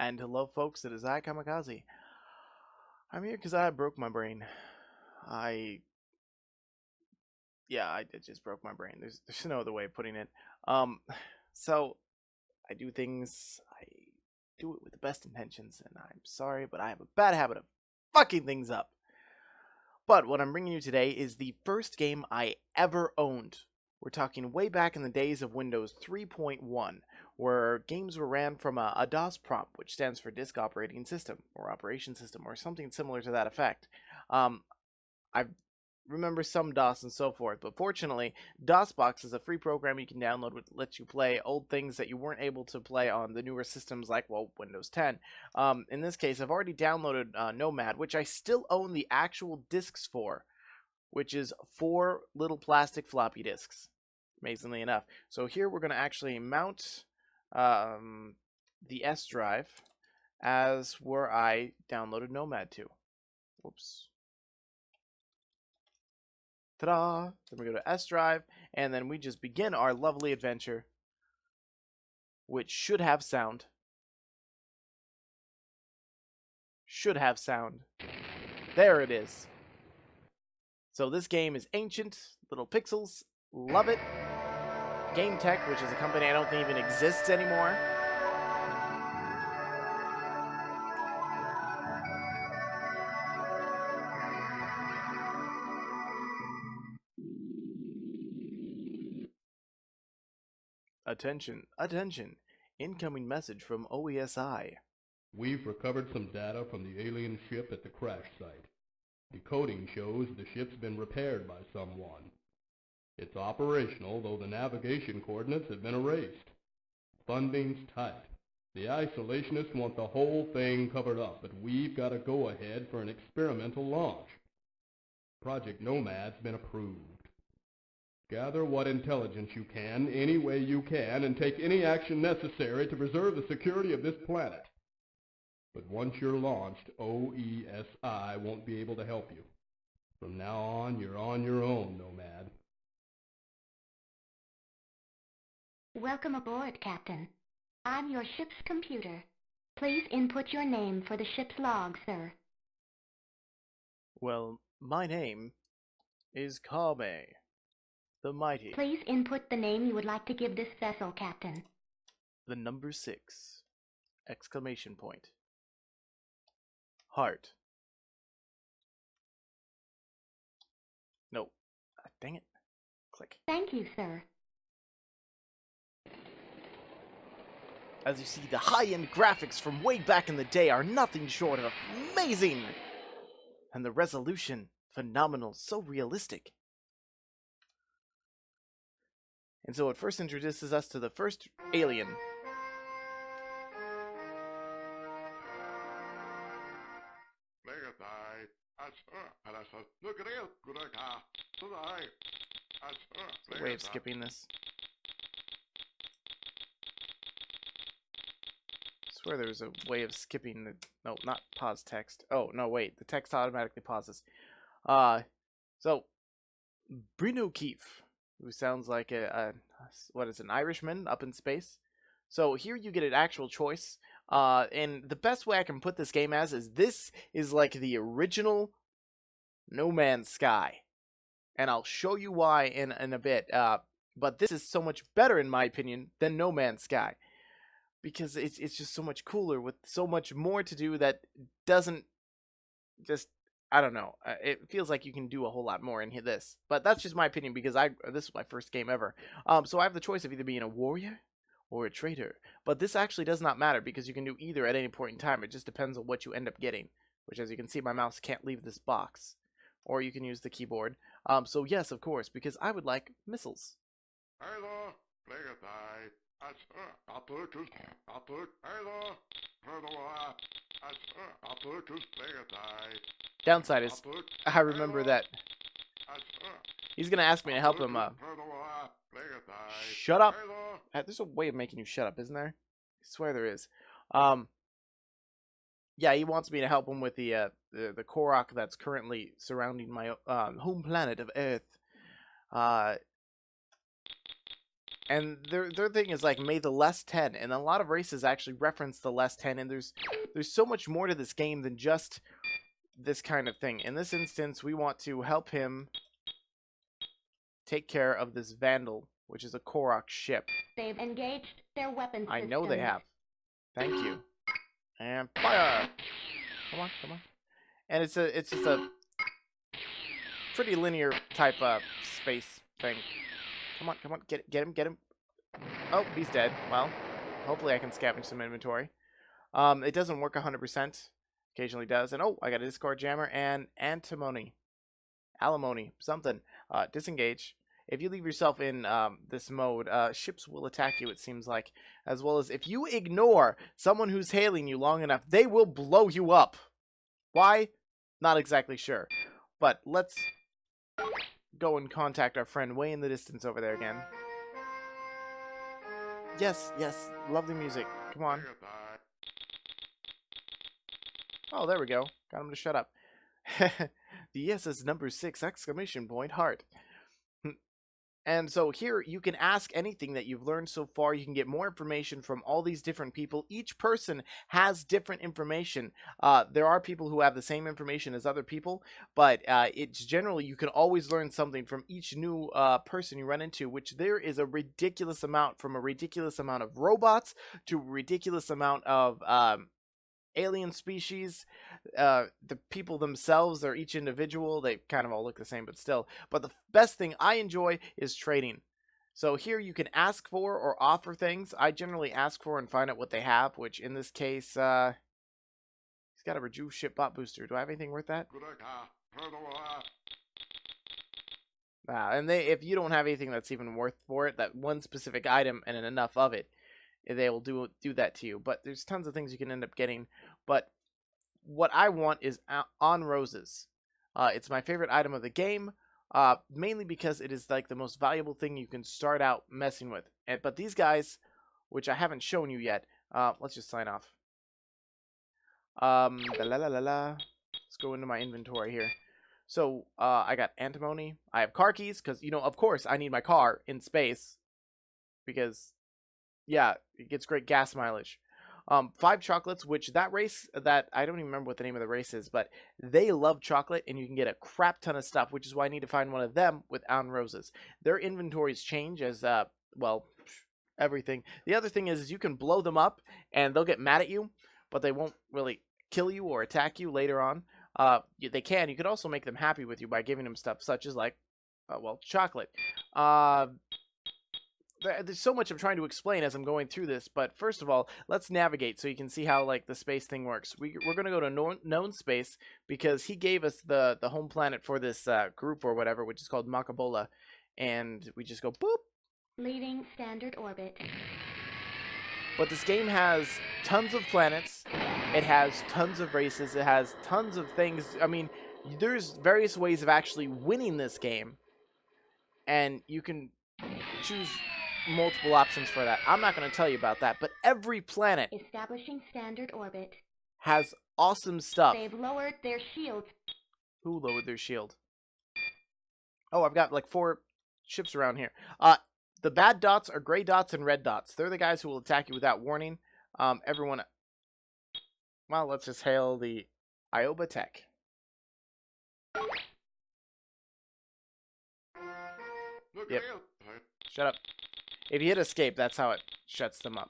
And hello, folks, it is I, Kamikaze. I'm here because I broke my brain. I, yeah, I just broke my brain. There's no other way of putting it. Um, so I do things, I do it with the best intentions, and I'm sorry, but I have a bad habit of fucking things up. But what I'm bringing you today is the first game I ever owned. We're talking way back in the days of Windows 3.1, where games were ran from a DOS prompt, which stands for Disk Operating System, or Operation System, or something similar to that effect. Um, I remember some DOS and so forth, but fortunately, DOSBox is a free program you can download which lets you play old things that you weren't able to play on the newer systems like, well, Windows 10. In this case, I've already downloaded Nomad, which I still own the actual discs for, which is 4 little plastic floppy disks, amazingly enough. So here we're going to actually mount the S drive as where I downloaded Nomad to. Whoops. Ta-da! Then we go to S drive, and then we just begin our lovely adventure, which should have sound. Should have sound. There it is. So this game is ancient, little pixels, love it. Game Tech, which is a company I don't think even exists anymore. Attention, attention. Incoming message from OESI. We've recovered some data from the alien ship at the crash site. Decoding shows the ship's been repaired by someone. It's operational, though the navigation coordinates have been erased. Funding's tight. The isolationists want the whole thing covered up, but we've got a go-ahead for an experimental launch. Project Nomad's been approved. Gather what intelligence you can, any way you can, and take any action necessary to preserve the security of this planet. But once you're launched, OESI won't be able to help you. From now on, you're on your own, Nomad. Welcome aboard, Captain. I'm your ship's computer. Please input your name for the ship's log, sir. Well, my name is Kame, the mighty. Please input the name you would like to give this vessel, Captain. The number 6. Exclamation point. Heart. No. Dang it. Click. Thank you, sir. As you see, the high-end graphics from way back in the day are nothing short of amazing! And the resolution, phenomenal, so realistic. And so it first introduces us to the first alien. There's a way of skipping this. I swear there's a way of skipping the... No, not pause text. Oh, no, wait. The text automatically pauses. So, Bryn O'Keefe, who sounds like what is an Irishman up in space. So here you get an actual choice. And the best way I can put this game as is this is like the original No Man's Sky. And I'll show you why in a bit. But this is so much better, in my opinion, than No Man's Sky. Because it's just so much cooler with so much more to do that doesn't just, I don't know. It feels like you can do a whole lot more in this. But that's just my opinion because this is my first game ever. So I have the choice of either being a warrior or a traitor. But this actually does not matter because you can do either at any point in time. It just depends on what you end up getting. Which, as you can see, my mouse can't leave this box. Or you can use the keyboard. So yes, of course, because I would like missiles. Downside is, I remember that he's going to ask me to help him. Shut up. There's a way of making you shut up, isn't there? I swear there is. Yeah, he wants me to help him with the Korok that's currently surrounding my home planet of Earth. And their thing is like, may the less 10, and a lot of races actually reference the less 10, and there's so much more to this game than just this kind of thing. In this instance, we want to help him take care of this Vandal, which is a Korok ship. They've engaged their weapon I systems. know they have. Thank you. And fire! Come on, come on. And it's just a pretty linear type of space thing. Come on, come on, get him, get him. Oh, he's dead. Well, hopefully I can scavenge some inventory. It doesn't work 100%. Occasionally does. And oh, I got a Discord jammer and antimony. Alimony, something. Disengage. If you leave yourself in this mode, ships will attack you, it seems like. As well as if you ignore someone who's hailing you long enough, they will blow you up. Why? Not exactly sure. But let's go and contact our friend way in the distance over there again. Yes, yes, lovely music. Come on. Oh, there we go. Got him to shut up. The SS number 6 exclamation point heart. And so here you can ask anything that you've learned so far. You can get more information from all these different people. Each person has different information. There are people who have the same information as other people, but it's generally you can always learn something from each new person you run into, which there is a ridiculous amount, from a ridiculous amount of robots to a ridiculous amount of alien species. The people themselves are each individual. They kind of all look the same, but still. But the best thing I enjoy is trading. So here you can ask for or offer things. I generally ask for and find out what they have, which in this case, he's got a Rejuve ship bot booster. Do I have anything worth that? And if you don't have anything that's even worth for it, that one specific item and enough of it, they will do that to you. But there's tons of things you can end up getting. But what I want is On Roses. It's my favorite item of the game, mainly because it is like the most valuable thing you can start out messing with. But these guys, which I haven't shown you yet, let's just sign off. Let's go into my inventory here. So I got antimony. I have car keys because, you know, of course I need my car in space because, yeah, it gets great gas mileage. 5 chocolates, which that race, that I don't even remember what the name of the race is, but they love chocolate, and you can get a crap ton of stuff, which is why I need to find one of them with On Roses. Their inventories change as, well, everything. The other thing is you can blow them up, and they'll get mad at you, but they won't really kill you or attack you later on. They can. You could also make them happy with you by giving them stuff such as, like, well, chocolate. There's so much I'm trying to explain as I'm going through this, but first of all, let's navigate so you can see how, like, the space thing works. We're going to go to known space because he gave us the home planet for this group or whatever, which is called Makabola, and we just go boop. Leaving standard orbit. But this game has tons of planets, it has tons of races, it has tons of things. I mean, there's various ways of actually winning this game, and you can choose multiple options for that. I'm not going to tell you about that, but every planet Establishing standard orbit. has awesome stuff. They've lowered their shields. Who lowered their shield? Oh, I've got like 4 ships around here. The bad dots are gray dots and red dots. They're the guys who will attack you without warning. Everyone, well, let's just hail the Ioba Tech. Yep. Shut up. If you hit escape, that's how it shuts them up.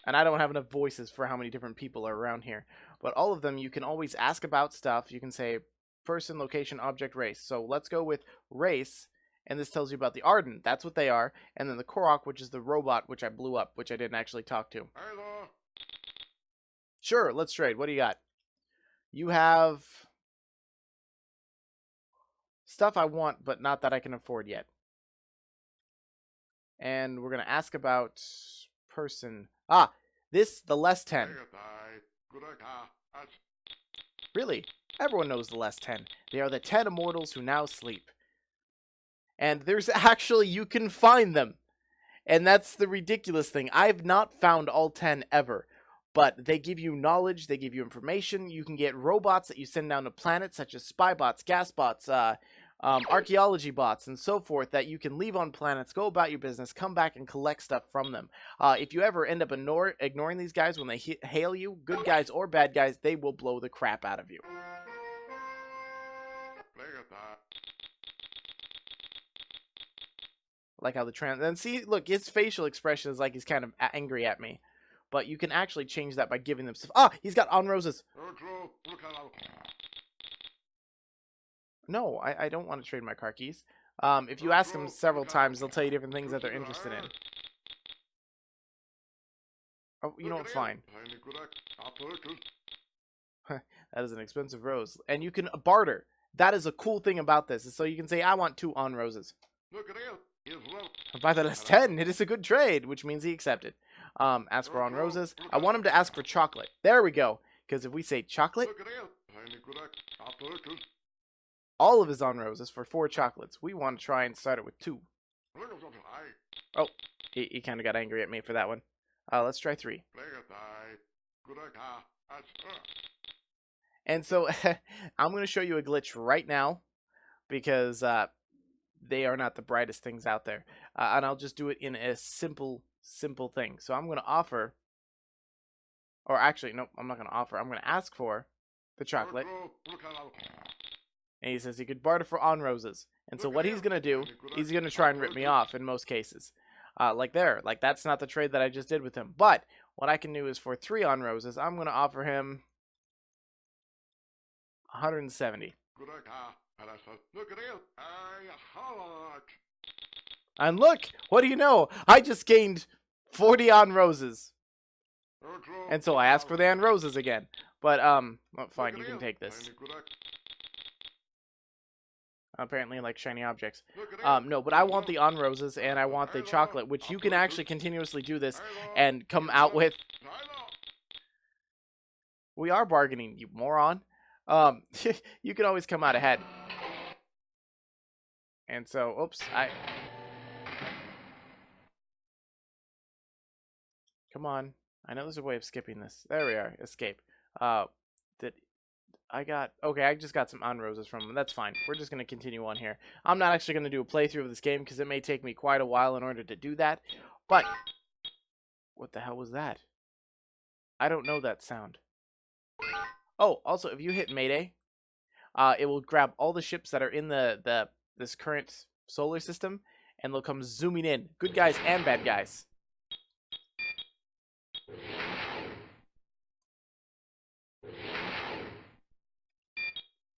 And I don't have enough voices for how many different people are around here. But all of them, you can always ask about stuff. You can say person, location, object, race. So let's go with race. And this tells you about the Ardent. That's what they are. And then the Korok, which is the robot, which I blew up, which I didn't actually talk to. Hello. Sure, let's trade. What do you got? You have stuff I want, but not that I can afford yet. And we're going to ask about person. Ah, this, the less 10. Really? Everyone knows the less 10. They are the 10 immortals who now sleep. And there's actually, you can find them. And that's the ridiculous thing. I've not found all 10 ever. But they give you knowledge, they give you information. You can get robots that you send down to planets, such as spy bots, gas bots, archaeology bots, and so forth that you can leave on planets, go about your business, come back and collect stuff from them. If you ever end up ignoring these guys when they hail you, good guys or bad guys, they will blow the crap out of you. Like how the and see, look, his facial expression is like he's kind of angry at me. But you can actually change that by giving them stuff. Ah, he's got on roses. No, I don't want to trade my car keys. If you ask them several times, they'll tell you different things that they're interested in. Oh, you know what? Fine. That is an expensive rose. And you can barter. That is a cool thing about this. So you can say, I want 2 on roses. By the last 10, it is a good trade, which means he accepted. Ask for on roses. I want him to ask for chocolate. There we go. Because if we say chocolate, all of his on roses for 4 chocolates. We want to try and start it with 2. Oh, he kind of got angry at me for that one. Let's try 3. And so I'm going to show you a glitch right now because they are not the brightest things out there. And I'll just do it in a simple thing. So I'm going to offer, or actually, no, I'm not going to offer. I'm going to ask for the chocolate. And he says he could barter for on roses. And so what he's going to do, he's going to try and rip me off in most cases. Like there. Like that's not the trade that I just did with him. But what I can do is for 3 on roses, I'm going to offer him 170. And look, what do you know? I just gained 40 on roses. And so I ask for the on roses again. But, well, fine, you can take this. Apparently like shiny objects. No, but I want the on roses and I want the chocolate, which you can actually continuously do this and come out with. We are bargaining, you moron. You can always come out ahead. And so, oops, come on. I know there's a way of skipping this. There we are. Escape. Okay, I just got some on roses from them. That's fine. We're just going to continue on here. I'm not actually going to do a playthrough of this game because it may take me quite a while in order to do that. But, what the hell was that? I don't know that sound. Oh, also, if you hit Mayday, it will grab all the ships that are in this current solar system, and they'll come zooming in. Good guys and bad guys.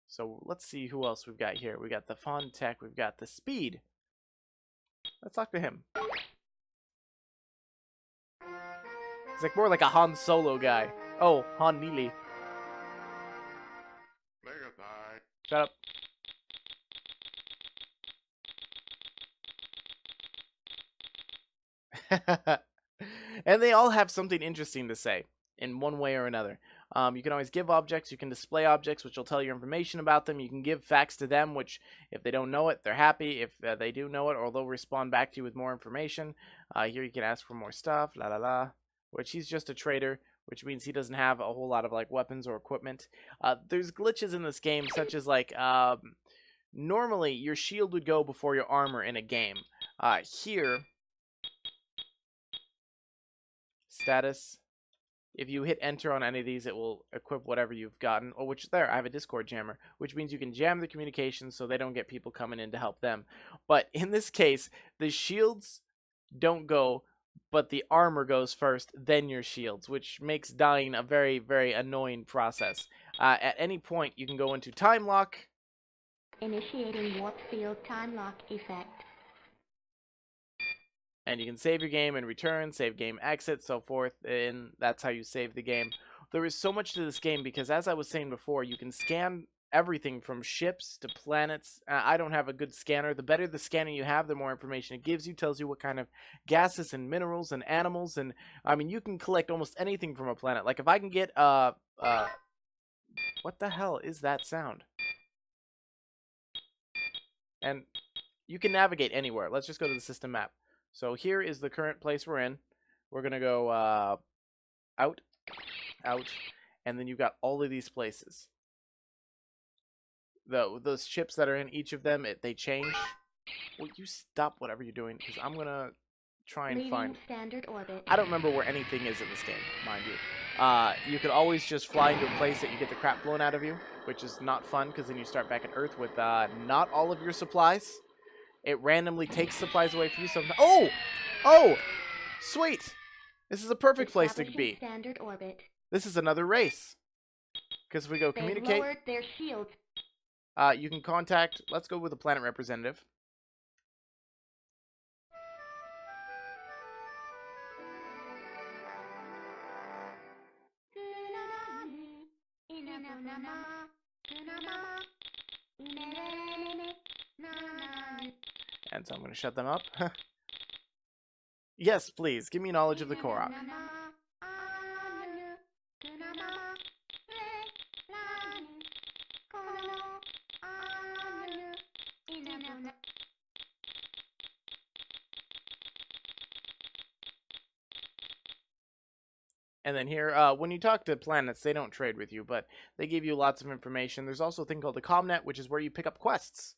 So let's see who else we've got here. We got the Fun Tech, we've got the Speed. Let's talk to him. He's like more like a Han Solo guy. Oh, Han Neely. Shut up. And they all have something interesting to say in one way or another. You can always give objects, you can display objects, which will tell you information about them. You can give facts to them, which if they don't know it, they're happy. If they do know it, or they'll respond back to you with more information. Here you can ask for more stuff, which he's just a trader, which means he doesn't have a whole lot of like weapons or equipment. There's glitches in this game, such as like normally your shield would go before your armor in a game. Here, status. If you hit enter on any of these, it will equip whatever you've gotten. Oh, which there, I have a Discord jammer, which means you can jam the communications so they don't get people coming in to help them. But in this case, the shields don't go, but the armor goes first, then your shields, which makes dying a very, very annoying process. At any point, you can go into time lock. Initiating warp field time lock effect. And you can save your game and return, save game, exit, so forth, and that's how you save the game. There is so much to this game because, as I was saying before, you can scan everything from ships to planets. I don't have a good scanner. The better the scanning you have, the more information it gives you. Tells you what kind of gases and minerals and animals, and I mean, you can collect almost anything from a planet. Like if I can get what the hell is that sound? And you can navigate anywhere. Let's just go to the system map. So here is the current place we're in. We're going to go out, and then you've got all of these places. those ships that are in each of them, they change. Will you stop whatever you're doing? Because I'm gonna try and Leaving find. standard orbit. I don't remember where anything is in this game, mind you. You could always just fly into a place that you get the crap blown out of you, which is not fun because then you start back at Earth with not all of your supplies. It randomly takes supplies away from you. Oh, sweet! This is a perfect place to Establishing be. standard orbit. This is another race. Because if we go They've communicate, lowered their shields. you can contact. Let's go with the planet representative. And so I'm going to shut them up. Yes, please. Give me knowledge of the Korok. And then here, when you talk to planets, they don't trade with you, but they give you lots of information. There's also a thing called the ComNet, which is where you pick up quests.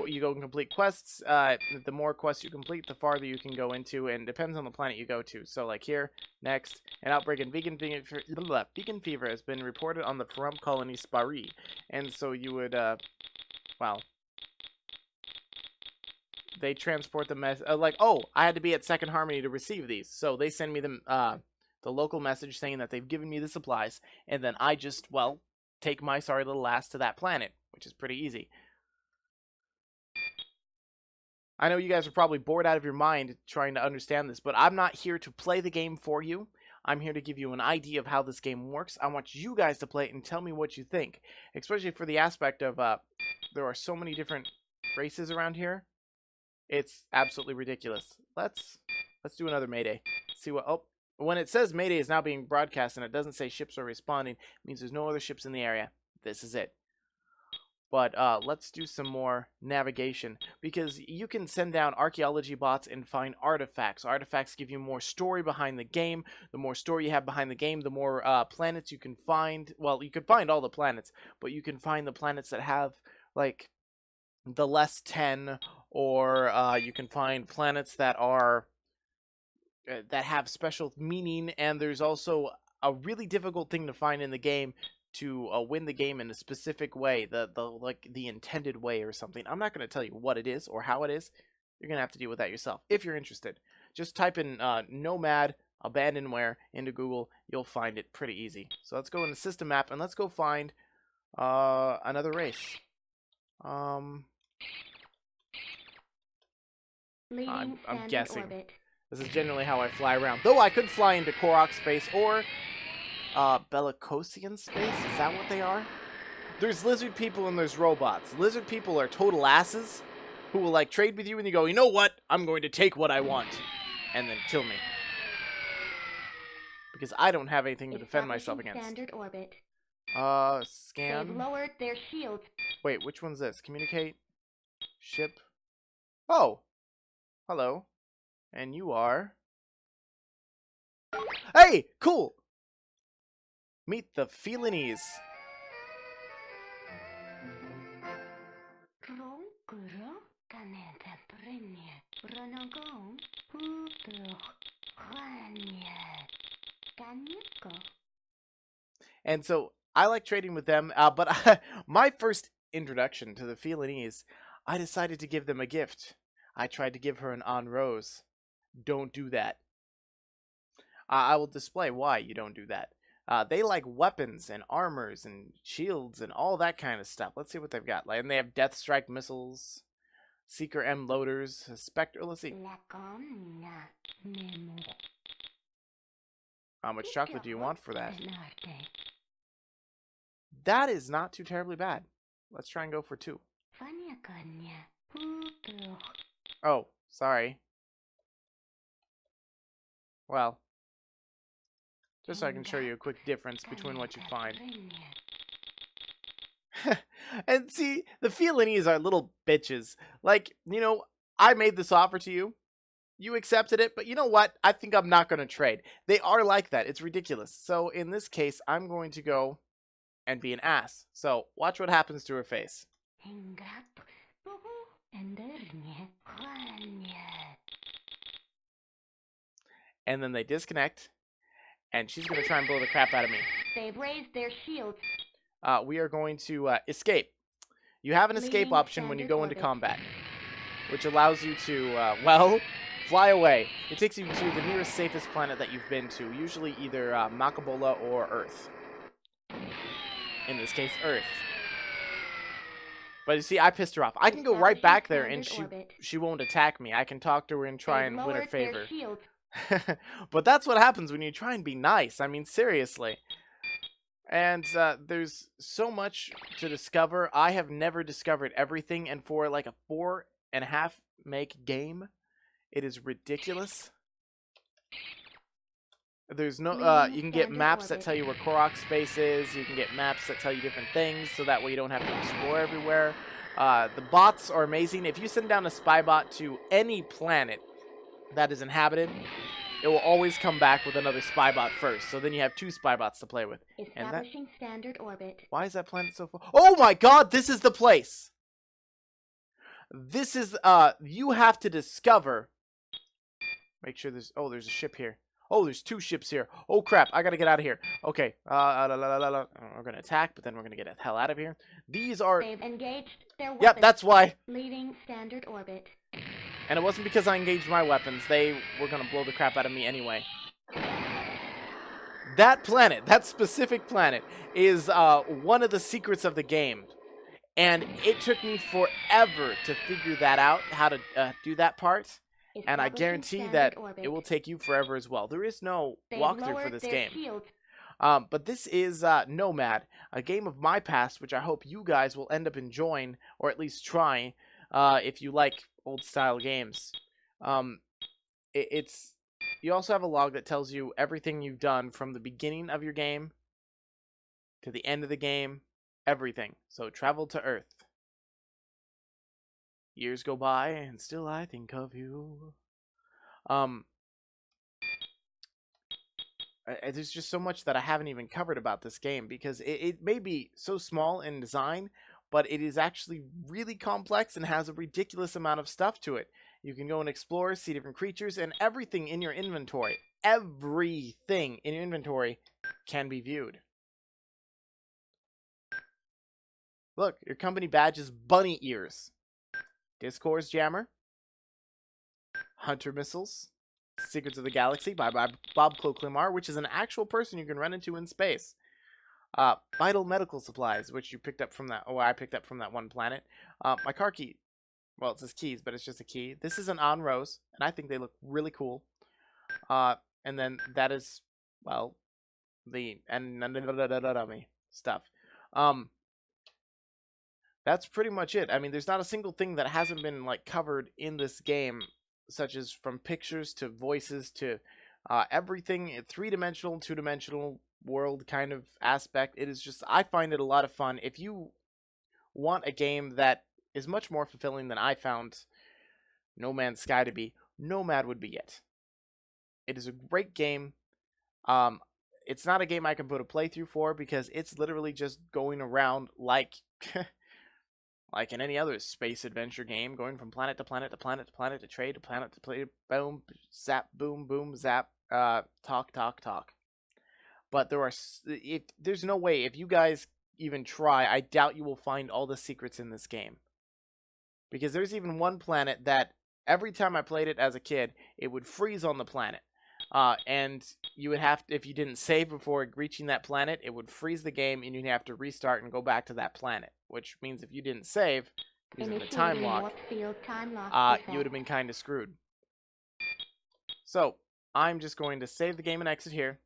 You go and complete quests. The more quests you complete, the farther you can go into, and depends on the planet you go to. So, like here, next, an outbreak in vegan fever has been reported on the Pahrump colony Spari. And so you would, well, they transport the mess. Like, oh, I had to be at Second Harmony to receive these. So they send me the local message saying that they've given me the supplies, and then I just, well, take my sorry little ass to that planet, which is pretty easy. I know you guys are probably bored out of your mind trying to understand this, but I'm not here to play the game for you. I'm here to give you an idea of how this game works. I want you guys to play it and tell me what you think, especially for the aspect of there are so many different races around here. It's absolutely ridiculous. Let's do another Mayday. See what... Oh, when it says Mayday is now being broadcast and it doesn't say ships are respawning, it means there's no other ships in the area. This is it. But let's do some more navigation, because you can send down archaeology bots and find artifacts. Artifacts give you more story behind the game. The more story you have behind the game, the more planets you can find. Well, you can find all the planets, but you can find the planets that have, like, the less 10, or you can find planets that are that have special meaning. And there's also a really difficult thing to find in the game to win the game in a specific way, the intended way or something. I'm not going to tell you what it is or how it is. You're going to have to deal with that yourself if you're interested. Just type in Nomad Abandonware into Google. You'll find it pretty easy. So let's go into System Map and let's go find another race. I'm guessing. Orbit. This is generally how I fly around. Though I could fly into Korok space or Bellicosian space? Is that what they are? There's lizard people and there's robots. Lizard people are total asses who will, like, trade with you and you go, you know what? I'm going to take what I want. And then kill me. Because I don't have anything to defend myself against. Standard orbit. Scan. They've lowered their shields. Wait, which one's this? Communicate. Ship. Oh. Hello. And you are... Hey! Cool! Meet the Felinese. And so, I like trading with them, but my first introduction to the Felinese, I decided to give them a gift. I tried to give her an en rose. Don't do that. I will display why you don't do that. They like weapons and armors and shields and all that kind of stuff. Let's see what they've got. And they have Death Strike missiles, Seeker M loaders, Spectre. Let's see. How much chocolate do you want for that? That is not too terribly bad. Let's try and go for 2. Oh, sorry. Well, just so I can show you a quick difference between what you find. And see, the Felinese are little bitches. Like, you know, I made this offer to you. You accepted it, but you know what? I think I'm not going to trade. They are like that. It's ridiculous. So in this case, I'm going to go and be an ass. So watch what happens to her face. And then they disconnect, and she's going to try and blow the crap out of me. They've raised their shields. We are going to escape. You have an escape Leaving option when you go into standard combat, which allows you to, well, fly away. It takes you to the nearest safest planet that you've been to, usually either Makabola or Earth. In this case, Earth. But you see, I pissed her off. I can go right back there and she won't attack me. I can talk to her and try and win her favor. But that's what happens when you try and be nice. I mean, seriously. And there's so much to discover. I have never discovered everything, and for like a 4.5 meg game, it is ridiculous. There's no, you can get maps that tell you where Korok space is. You can get maps that tell you different things, so that way you don't have to explore everywhere. The bots are amazing. If you send down a spy bot to any planet that is inhabited, it will always come back with another spy bot first. So then you have 2 spy bots to play with. Establishing standard orbit. Why is that planet so far? Oh my god, this is the place! This is, you have to discover. Make sure there's, oh, there's a ship here. Oh, there's 2 ships here. Oh crap, I gotta get out of here. Okay, we're gonna attack, but then we're gonna get the hell out of here. These are... They've engaged their weapons. Yep, that's why. Leaving standard orbit. And it wasn't because I engaged my weapons. They were gonna blow the crap out of me anyway. That planet, that specific planet, is one of the secrets of the game. And it took me forever to figure that out, how to do that part. And I guarantee that it will take you forever as well. There is no walkthrough for this game. But this is Nomad, a game of my past, which I hope you guys will end up enjoying, or at least try, if you like old-style games. You also have a log that tells you everything you've done from the beginning of your game to the end of the game, everything. So travel to Earth. Years go by, and still I think of you. There's just so much that I haven't even covered about this game, because it may be so small in design, but it is actually really complex and has a ridiculous amount of stuff to it. You can go and explore, see different creatures, and everything in your inventory. Everything in your inventory can be viewed. Look, your company badge is bunny ears. Discourse Jammer, Hunter Missiles, Secrets of the Galaxy by Bob Cloklimar, which is an actual person you can run into in space. Vital Medical Supplies, which you picked up from that, I picked up from that one planet. My car key, well, it says keys, but it's just a key. This is an On Rose, and I think they look really cool. And then that is, well, the stuff. That's pretty much it. I mean, there's not a single thing that hasn't been like covered in this game, such as from pictures to voices to everything, 3-dimensional, 2-dimensional world kind of aspect. It is just, I find it a lot of fun. If you want a game that is much more fulfilling than I found No Man's Sky to be, Nomad would be it. It is a great game. It's not a game I can put a playthrough for, because it's literally just going around like like in any other space adventure game, going from planet to planet to planet to planet to trade to planet to play, boom, zap, boom, boom, zap, talk, talk, talk. But there's no way, if you guys even try, I doubt you will find all the secrets in this game. Because there's even one planet that every time I played it as a kid, it would freeze on the planet. And you would have to, if you didn't save before reaching that planet, it would freeze the game and you'd have to restart and go back to that planet. Which means if you didn't save, using the time lock, you would have been kind of screwed. So, I'm just going to save the game and exit here.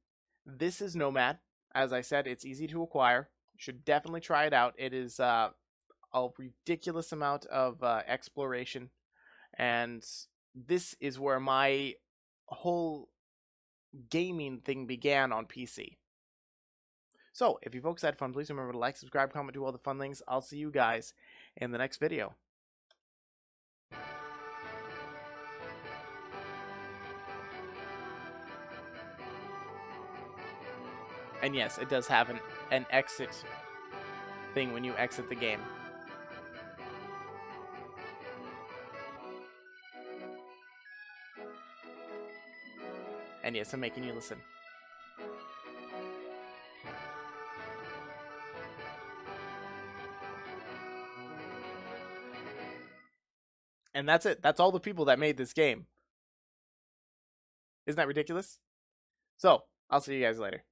This is Nomad. As I said, it's easy to acquire. You should definitely try it out. It is a ridiculous amount of exploration. And this is where my whole gaming thing began on PC. So, if you folks had fun, please remember to like, subscribe, comment, do all the fun things. I'll see you guys in the next video. And yes, it does have an exit thing when you exit the game. And yes, I'm making you listen. And that's it. That's all the people that made this game. Isn't that ridiculous? So, I'll see you guys later.